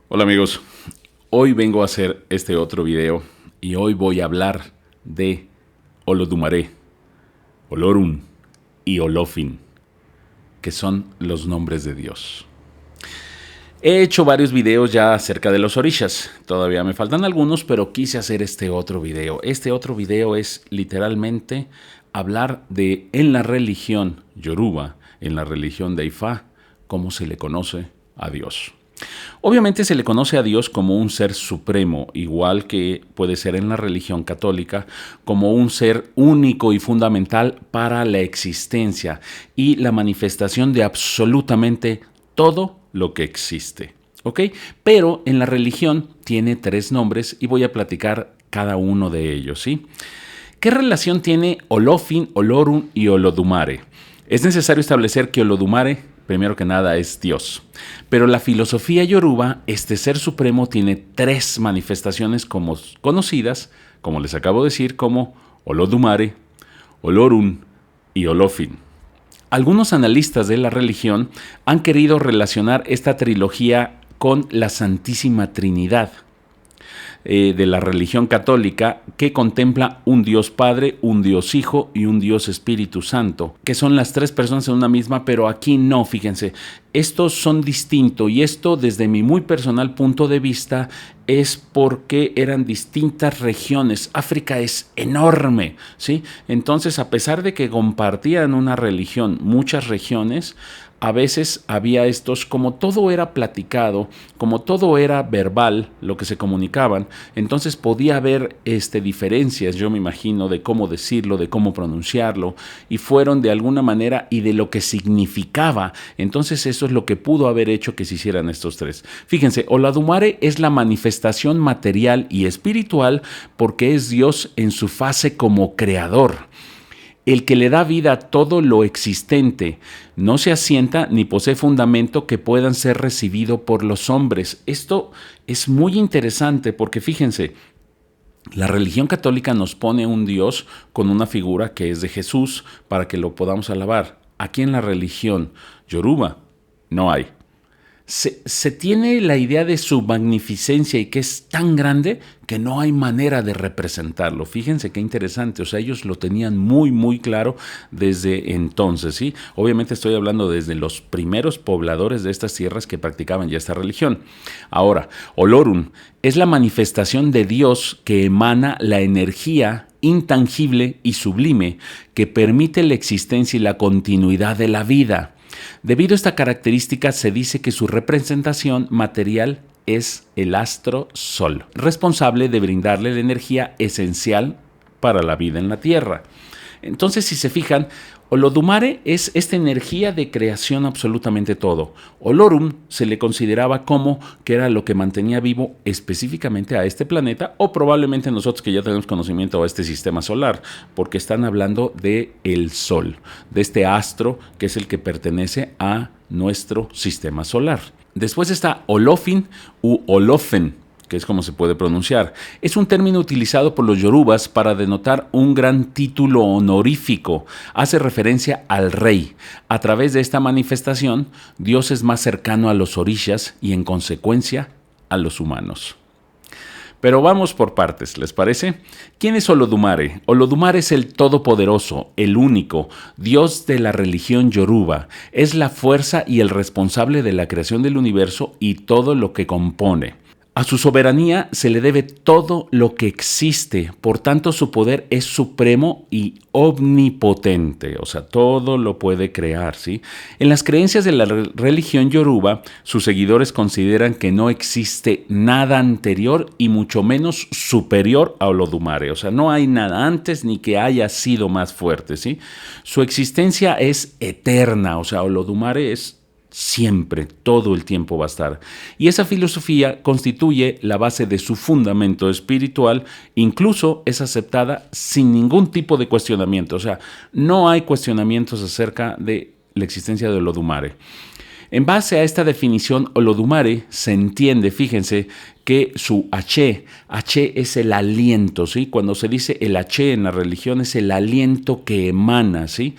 Hola amigos, hoy vengo a hacer este otro video y hoy voy a hablar de Olodumare, Olorun y Olofin, que son los nombres de Dios. He hecho varios videos ya acerca de los orishas, todavía me faltan algunos, pero quise hacer este otro video. Este otro video es literalmente hablar de en la religión yoruba, en la religión de Ifá, cómo se le conoce a Dios. Obviamente se le conoce a Dios como un ser supremo, igual que puede ser en la religión católica, como un ser único y fundamental para la existencia y la manifestación de absolutamente todo lo que existe. ¿Ok? Pero en la religión tiene tres nombres y voy a platicar cada uno de ellos, ¿sí? ¿Qué relación tiene Olofin, Olorun y Olodumare? Es necesario establecer que Olodumare, primero que nada, es Dios. Pero la filosofía yoruba, este ser supremo tiene tres manifestaciones conocidas, como les acabo de decir, como Olodumare, Olorun y Olofin. Algunos analistas de la religión han querido relacionar esta trilogía con la Santísima Trinidad de la religión católica, que contempla un Dios Padre, un Dios Hijo y un Dios Espíritu Santo, que son las tres personas en una misma, pero aquí no, fíjense, estos son distintos y esto desde mi muy personal punto de vista es porque eran distintas regiones. África es enorme, ¿sí? Entonces, a pesar de que compartían una religión, muchas regiones, a veces había estos, como todo era platicado, como todo era verbal, lo que se comunicaban, entonces podía haber diferencias, yo me imagino, de cómo decirlo, de cómo pronunciarlo, y fueron de alguna manera y de lo que significaba. Entonces eso es lo que pudo haber hecho que se hicieran estos tres. Fíjense, Olodumare es la manifestación material y espiritual porque es Dios en su fase como creador. El que le da vida a todo lo existente, no se asienta ni posee fundamento que puedan ser recibido por los hombres. Esto es muy interesante porque fíjense, la religión católica nos pone un Dios con una figura que es de Jesús para que lo podamos alabar. Aquí en la religión yoruba no hay. Se tiene la idea de su magnificencia y que es tan grande que no hay manera de representarlo. Fíjense qué interesante, o sea, ellos lo tenían muy, muy claro desde entonces, ¿sí? Obviamente estoy hablando desde los primeros pobladores de estas tierras que practicaban ya esta religión. Ahora, Olorun es la manifestación de Dios que emana la energía intangible y sublime que permite la existencia y la continuidad de la vida. Debido a esta característica, se dice que su representación material es el astro Sol, responsable de brindarle la energía esencial para la vida en la Tierra. Entonces, si se fijan, Olodumare es esta energía de creación absolutamente todo. Olorun se le consideraba como que era lo que mantenía vivo específicamente a este planeta o probablemente nosotros que ya tenemos conocimiento a este sistema solar, porque están hablando de el Sol, de este astro que es el que pertenece a nuestro sistema solar. Después está Olofin u Olofen, que es como se puede pronunciar. Es un término utilizado por los yorubas para denotar un gran título honorífico. Hace referencia al rey. A través de esta manifestación, Dios es más cercano a los orishas y, en consecuencia, a los humanos. Pero vamos por partes, ¿les parece? ¿Quién es Olodumare? Olodumare es el todopoderoso, el único, Dios de la religión yoruba. Es la fuerza y el responsable de la creación del universo y todo lo que compone. A su soberanía se le debe todo lo que existe, por tanto su poder es supremo y omnipotente, o sea, todo lo puede crear, ¿sí? En las creencias de la religión yoruba, sus seguidores consideran que no existe nada anterior y mucho menos superior a Olodumare, o sea, no hay nada antes ni que haya sido más fuerte, ¿sí? Su existencia es eterna, o sea, Olodumare es siempre, todo el tiempo va a estar. Y esa filosofía constituye la base de su fundamento espiritual, incluso es aceptada sin ningún tipo de cuestionamiento. O sea, no hay cuestionamientos acerca de la existencia de Olodumare. En base a esta definición, Olodumare se entiende, fíjense, que su H es el aliento, ¿sí? Cuando se dice el H en la religión es el aliento que emana, ¿sí?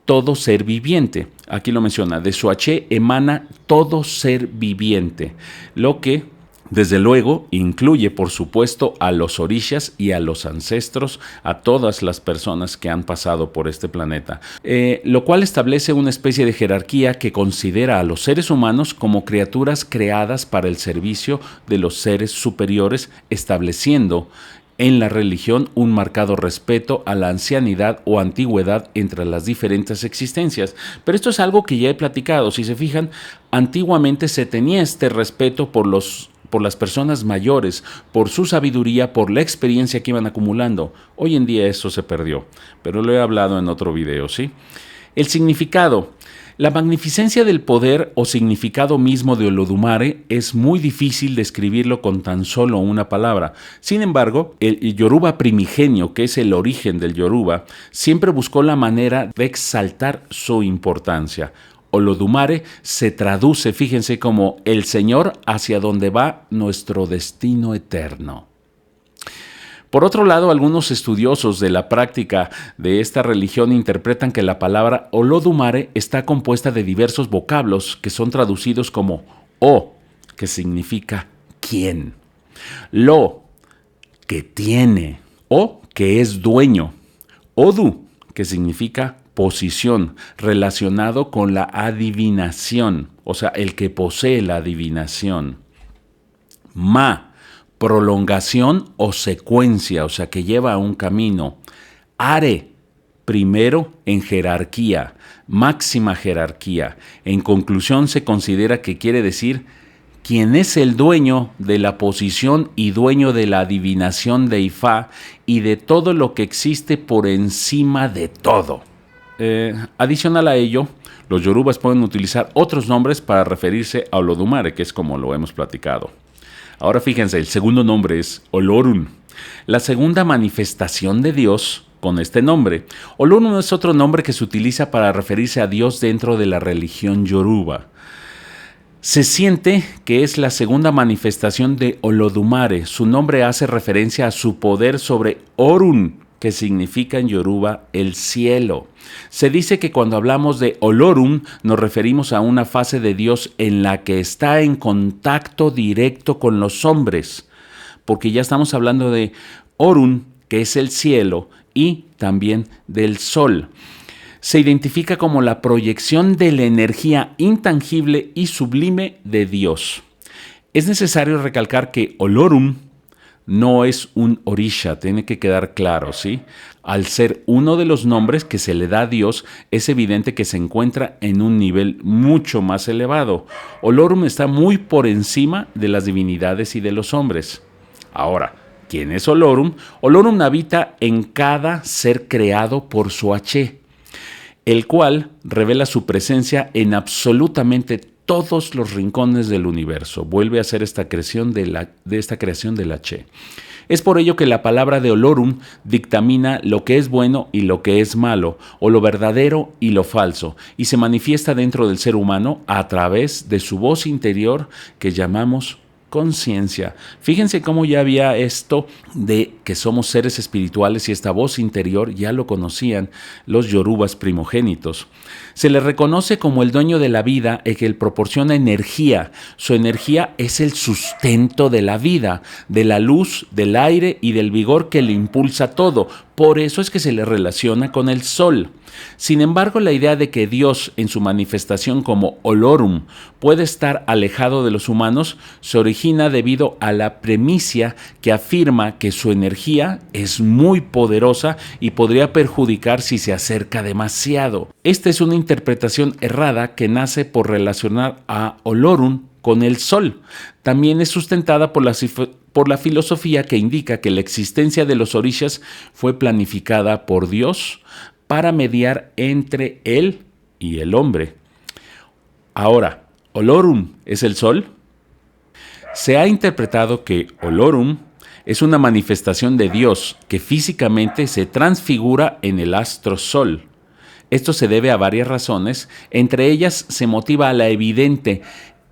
todo ser viviente. Aquí lo menciona, de su H emana todo ser viviente, lo que desde luego incluye por supuesto a los orishas y a los ancestros, a todas las personas que han pasado por este planeta, lo cual establece una especie de jerarquía que considera a los seres humanos como criaturas creadas para el servicio de los seres superiores, estableciendo en la religión un marcado respeto a la ancianidad o antigüedad entre las diferentes existencias. Pero esto es algo que ya he platicado. Si se fijan, antiguamente se tenía este respeto por las personas mayores, por su sabiduría, por la experiencia que iban acumulando. Hoy en día eso se perdió, pero lo he hablado en otro video, ¿sí? El significado. La magnificencia del poder o significado mismo de Olodumare es muy difícil describirlo con tan solo una palabra. Sin embargo, el Yoruba primigenio, que es el origen del Yoruba, siempre buscó la manera de exaltar su importancia. Olodumare se traduce, fíjense, como el Señor hacia donde va nuestro destino eterno. Por otro lado, algunos estudiosos de la práctica de esta religión interpretan que la palabra Olodumare está compuesta de diversos vocablos que son traducidos como O, que significa quién, Lo, que tiene, o que es dueño, Odu, que significa posición, relacionado con la adivinación, o sea, el que posee la adivinación. Ma, prolongación o secuencia, o sea, que lleva a un camino. Are, primero en jerarquía, máxima jerarquía. En conclusión, se considera que quiere decir quien es el dueño de la posición y dueño de la adivinación de Ifá y de todo lo que existe por encima de todo. Adicional a ello, los yorubas pueden utilizar otros nombres para referirse a Olodumare, que es como lo hemos platicado. Ahora fíjense, el segundo nombre es Olorun, la segunda manifestación de Dios con este nombre. Olorun es otro nombre que se utiliza para referirse a Dios dentro de la religión yoruba. Se siente que es la segunda manifestación de Olodumare. Su nombre hace referencia a su poder sobre Orun, que significa en yoruba el cielo. Se dice que cuando hablamos de Olorun nos referimos a una fase de Dios en la que está en contacto directo con los hombres, porque ya estamos hablando de Orun, que es el cielo, y también del sol. Se identifica como la proyección de la energía intangible y sublime de Dios. Es necesario recalcar que Olorun no es un orisha, tiene que quedar claro, ¿sí? Al ser uno de los nombres que se le da a Dios, es evidente que se encuentra en un nivel mucho más elevado. Olorun está muy por encima de las divinidades y de los hombres. Ahora, ¿quién es Olorun? Olorun habita en cada ser creado por su H, el cual revela su presencia en absolutamente todos los rincones del universo. Vuelve a ser esta creación de esta creación del H. Es por ello que la palabra de Olorun dictamina lo que es bueno y lo que es malo, o lo verdadero y lo falso, y se manifiesta dentro del ser humano a través de su voz interior que llamamos conciencia. Fíjense cómo ya había esto de que somos seres espirituales y esta voz interior ya lo conocían los yorubas primogénitos. Se le reconoce como el dueño de la vida y que él proporciona energía. Su energía es el sustento de la vida, de la luz, del aire y del vigor que le impulsa todo. Por eso es que se le relaciona con el sol. Sin embargo, la idea de que Dios, en su manifestación como Olorun, puede estar alejado de los humanos, se origina debido a la premisa que afirma que su energía es muy poderosa y podría perjudicar si se acerca demasiado. Esta es una interpretación errada que nace por relacionar a Olorun con el sol. También es sustentada por la filosofía que indica que la existencia de los orishas fue planificada por Dios para mediar entre él y el hombre. Ahora, ¿Olorun es el sol? Se ha interpretado que Olorun es una manifestación de Dios que físicamente se transfigura en el astro sol. Esto se debe a varias razones, entre ellas se motiva a la evidente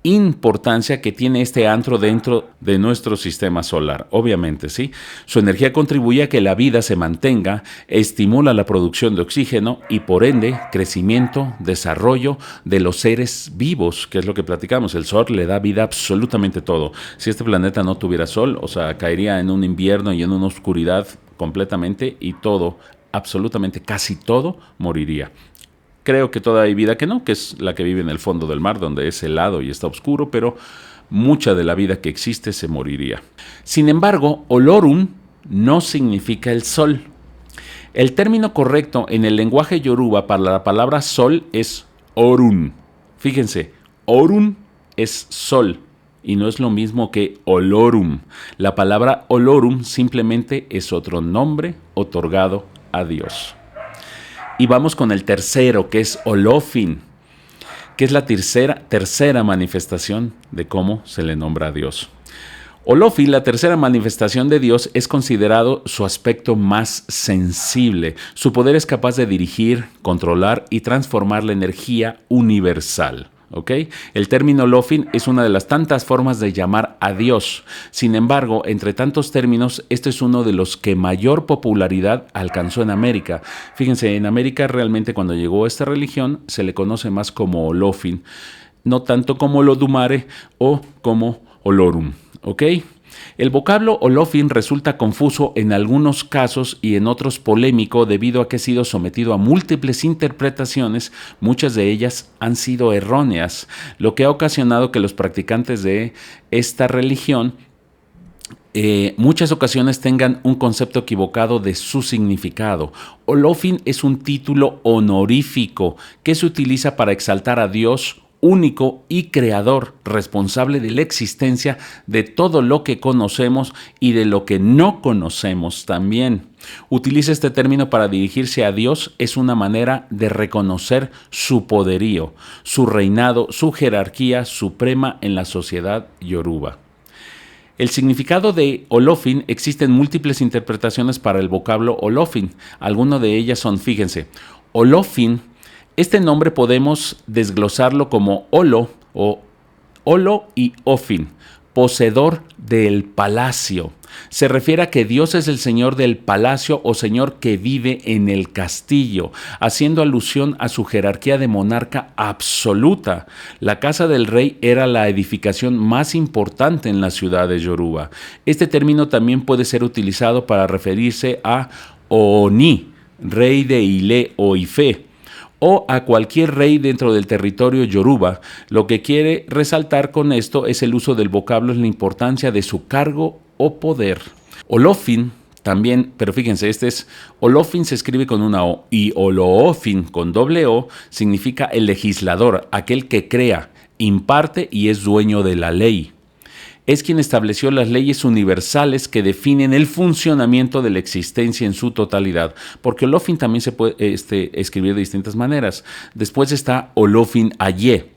importancia que tiene este antro dentro de nuestro sistema solar. Obviamente, ¿sí? Su energía contribuye a que la vida se mantenga, estimula la producción de oxígeno y, por ende, crecimiento, desarrollo de los seres vivos, que es lo que platicamos. El sol le da vida a absolutamente todo. Si este planeta no tuviera sol, o sea, caería en un invierno y en una oscuridad completamente y todo, absolutamente casi todo, moriría. Creo que toda hay vida que no, que es la que vive en el fondo del mar, donde es helado y está oscuro, pero mucha de la vida que existe se moriría. Sin embargo, Olorum no significa el sol. El término correcto en el lenguaje yoruba para la palabra sol es Orun. Fíjense, Orun es sol y no es lo mismo que Olorum. La palabra Olorum simplemente es otro nombre otorgado a Dios. Y vamos con el tercero, que es Olofin, que es la tercera manifestación de cómo se le nombra a Dios. Olofin, la tercera manifestación de Dios, es considerado su aspecto más sensible. Su poder es capaz de dirigir, controlar y transformar la energía universal. ¿Okay? El término Olofin es una de las tantas formas de llamar a Dios. Sin embargo, entre tantos términos, este es uno de los que mayor popularidad alcanzó en América. Fíjense, en América realmente cuando llegó esta religión se le conoce más como Olofin, no tanto como Olodumare o como Olorum. ¿Ok? El vocablo Olofin resulta confuso en algunos casos y en otros polémico debido a que ha sido sometido a múltiples interpretaciones, muchas de ellas han sido erróneas, lo que ha ocasionado que los practicantes de esta religión muchas ocasiones tengan un concepto equivocado de su significado. Olofin es un título honorífico que se utiliza para exaltar a Dios único y creador, responsable de la existencia de todo lo que conocemos y de lo que no conocemos también. Utiliza este término para dirigirse a Dios, es una manera de reconocer su poderío, su reinado, su jerarquía suprema en la sociedad yoruba. El significado de Olofin, existen múltiples interpretaciones para el vocablo Olofin. Algunas de ellas son, fíjense, Olofin. Este nombre podemos desglosarlo como Olo o Olo y Ofin, poseedor del palacio. Se refiere a que Dios es el señor del palacio o señor que vive en el castillo, haciendo alusión a su jerarquía de monarca absoluta. La casa del rey era la edificación más importante en la ciudad de Yoruba. Este término también puede ser utilizado para referirse a Ooni, rey de Ile o Ife, o a cualquier rey dentro del territorio yoruba. Lo que quiere resaltar con esto es el uso del vocablo, es la importancia de su cargo o poder. Olofin también, pero fíjense, Olofin se escribe con una O y Oloofin con doble O significa el legislador, aquel que crea, imparte y es dueño de la ley. Es quien estableció las leyes universales que definen el funcionamiento de la existencia en su totalidad, porque Olofin también se puede escribir de distintas maneras. Después está Olofin Aye,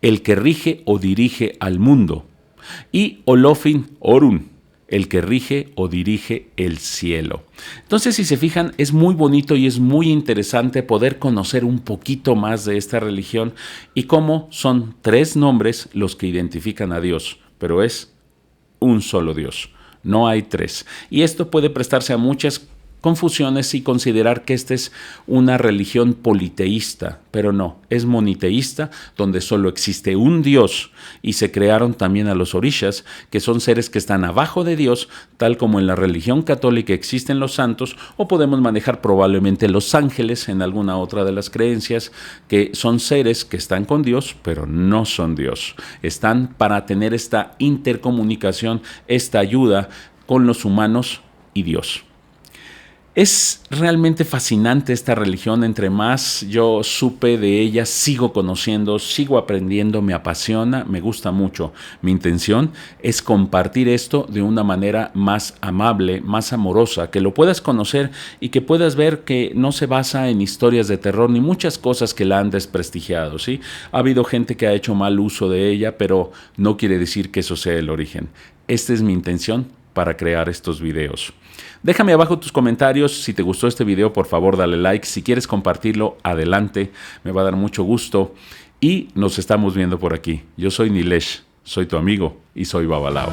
el que rige o dirige al mundo, y Olofin Orun, el que rige o dirige el cielo. Entonces, si se fijan, es muy bonito y es muy interesante poder conocer un poquito más de esta religión y cómo son 3 nombres los que identifican a Dios, pero es un solo Dios, no hay 3. Y esto puede prestarse a muchas confusiones y considerar que esta es una religión politeísta, pero no, es moniteísta, donde solo existe un Dios y se crearon también a los orishas, que son seres que están abajo de Dios, tal como en la religión católica existen los santos, o podemos manejar probablemente los ángeles en alguna otra de las creencias, que son seres que están con Dios, pero no son Dios. Están para tener esta intercomunicación, esta ayuda con los humanos y Dios. Es realmente fascinante esta religión, entre más yo supe de ella, sigo conociendo, sigo aprendiendo, me apasiona, me gusta mucho. Mi intención es compartir esto de una manera más amable, más amorosa, que lo puedas conocer y que puedas ver que no se basa en historias de terror ni muchas cosas que la han desprestigiado, ¿sí? Ha habido gente que ha hecho mal uso de ella, pero no quiere decir que eso sea el origen. Esta es mi intención para crear estos videos. Déjame abajo tus comentarios. Si te gustó este video, por favor dale like. Si quieres compartirlo, adelante, me va a dar mucho gusto. y nos estamos viendo por aquí. Yo soy Nilesh, soy tu amigo y soy Babalao.